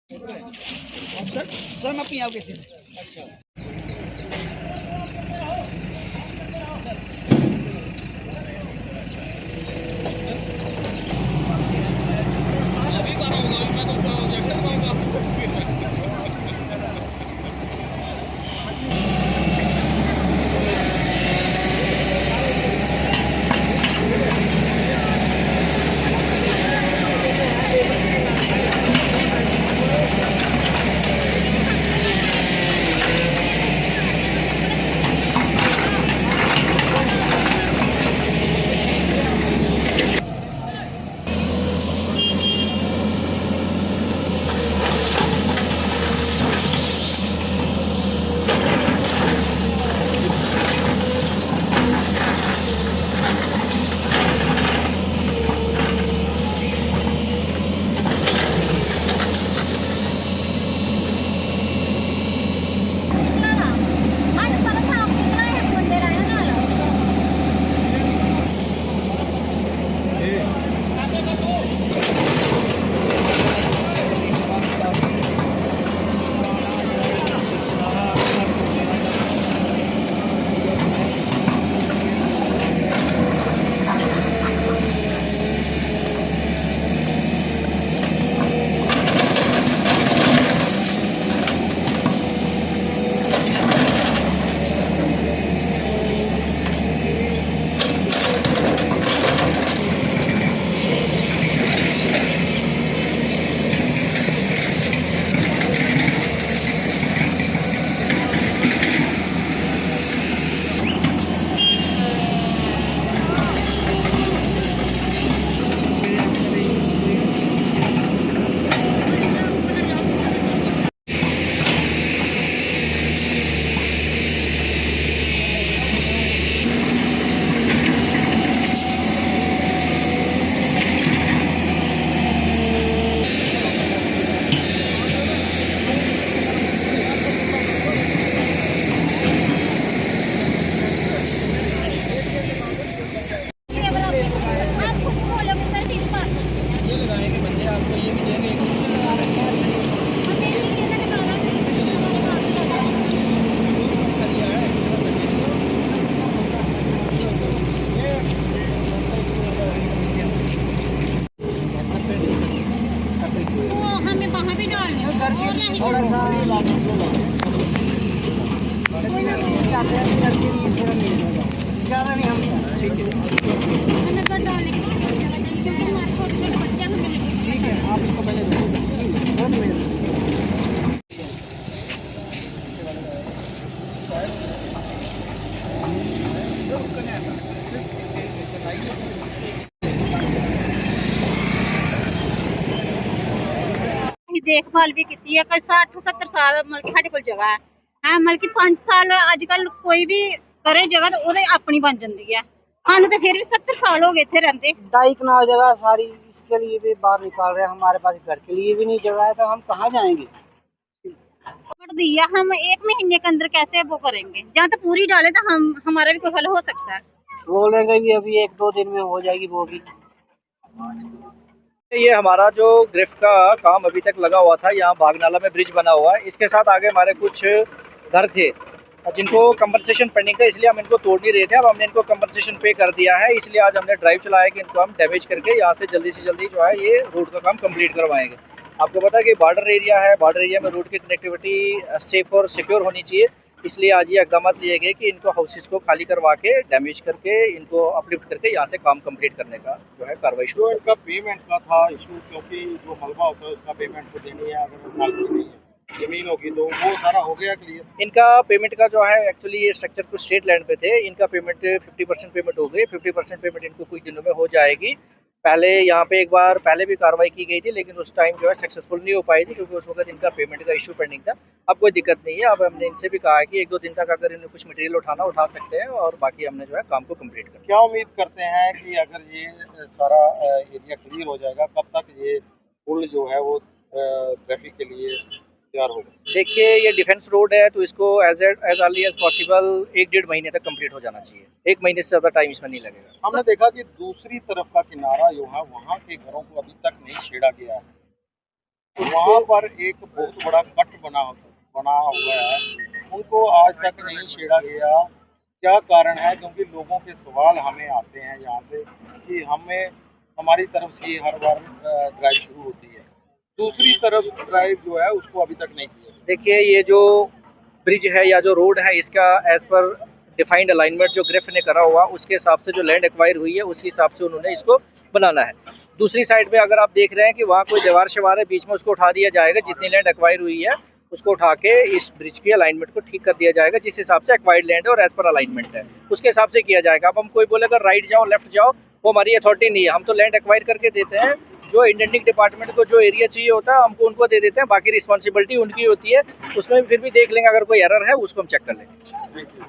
Sir मैं पंजाब के सी। अच्छा थोड़ा सा ज़्यादा नहीं हम ठीक है ठीक है आप इसको पहले देखभाल भी की है। 60-70 साल मतलब साढ़े कोल जगह है मतलब कि 5 साल अजकल कोई भी करे जगह तो वो अपनी बन जाती है। हाँ तो फिर भी 70 साल हो गए थे रहते। 2.5 कनाल जगह सारी इसके लिए भी बाहर निकाल रहे हैं। हमारे पास घर के लिए भी नहीं जगह है तो हम कहाँ जाएंगे। दिया हम 1 महीने के अंदर कैसे वो करेंगे। जहाँ तो पूरी डाले तो हम हमारा भी कोई हल हो सकता है। बोलेंगे भी अभी 1-2 दिन में हो जाएगी वो भी। ये हमारा जो ग्रिफ का काम अभी तक लगा हुआ था, यहाँ भागनाला में ब्रिज बना हुआ है, इसके साथ आगे हमारे कुछ घर थे जिनको कंपनसेशन पेंडिंग था, इसलिए हम इनको तोड़ नहीं रहे थे। अब हमने इनको कंपनसेशन पे कर दिया है, इसलिए आज हमने ड्राइव चलाया कि इनको हम डैमेज करके यहाँ से जल्दी से जल्दी जो है ये रोड का काम कंप्लीट करवाएंगे। आपको पता है कि बॉर्डर एरिया है, बॉर्डर एरिया में रोड की कनेक्टिविटी सेफ और सिक्योर होनी चाहिए, इसलिए आज ये इकदाम लिए गए कि इनको हाउसेज को खाली करवा के डैमेज करके इनको अपलिफ्ट करके यहाँ से काम कंप्लीट करने का जो है कार्रवाई शुरू। इनका पेमेंट का था इशू, क्योंकि जो मलबा होता है उसका पेमेंट तो देनी है, अगर मालूम नहीं है जमीन होगी तो वो सारा हो गया क्लियर। इनका पेमेंट का जो है एक्चुअली ये स्ट्रक्चर कुछ स्टेट लैंड पे थे, इनका पेमेंट 50% पेमेंट हो गई, 50% पेमेंट इनको कुछ दिनों में हो जाएगी। पहले यहाँ पे एक बार पहले भी कार्रवाई की गई थी, लेकिन उस टाइम जो है सक्सेसफुल नहीं हो पाई थी, क्योंकि उस वक्त इनका पेमेंट का इशू पेंडिंग था। अब कोई दिक्कत नहीं है, अब हमने इनसे भी कहा है कि 1-2 दिन तक अगर इन्हें कुछ मटेरियल उठाना उठा सकते हैं, और बाकी हमने जो है काम को कंप्लीट कर। क्या उम्मीद करते हैं कि अगर ये सारा एरिया क्लियर हो जाएगा, कब तक ये पुल जो है वो ट्रैफिक के लिए तैयार होगा? देखिए ये डिफेंस रोड है, तो इसको एज अर्ली एज पॉसिबल 1-1.5 महीने तक कंप्लीट हो जाना चाहिए। 1 महीने से ज़्यादा टाइम इसमें नहीं लगेगा। हमने देखा कि दूसरी तरफ का किनारा जो है वहाँ के घरों को अभी तक नहीं छेड़ा गया है, वहाँ पर एक बहुत बड़ा कट बना हुआ है, उनको आज तक नहीं छेड़ा गया। क्या कारण है? क्योंकि लोगों के सवाल हमें आते हैं यहाँ से कि हमें हमारी तरफ से हर बार ड्राइव शुरू होती है, दूसरी तरफ ड्राइव जो है उसको अभी तक नहीं किया। देखिए, ये जो ब्रिज है या जो रोड है, इसका एज पर डिफाइंड अलाइनमेंट जो ग्रिफ ने करा हुआ, उसके हिसाब से जो लैंड एक्वायर हुई है उसी हिसाब से उन्होंने इसको बनाना है। दूसरी साइड पे अगर आप देख रहे हैं कि वहाँ कोई दीवार शिवार है, बीच में उसको उठा दिया जाएगा। जितनी लैंड एक्वायर हुई है उसको उठा के इस ब्रिज की अलाइनमेंट को ठीक कर दिया जाएगा, जिस हिसाब से एक्वायर्ड लैंड है और एज पर अलाइनमेंट है उसके हिसाब से किया जाएगा। अब हम कोई बोले अगर राइट जाओ लेफ्ट जाओ, वो हमारी अथॉरिटी नहीं है। हम तो लैंड एक्वायर करके देते हैं, जो इंडेंटिंग डिपार्टमेंट को जो एरिया चाहिए होता है हमको उनको दे देते हैं, बाकी रिस्पॉन्सिबिलिटी उनकी होती है। उसमें फिर भी देख लेंगे, अगर कोई एरर है उसको हम चेक कर लेंगे। Thank you.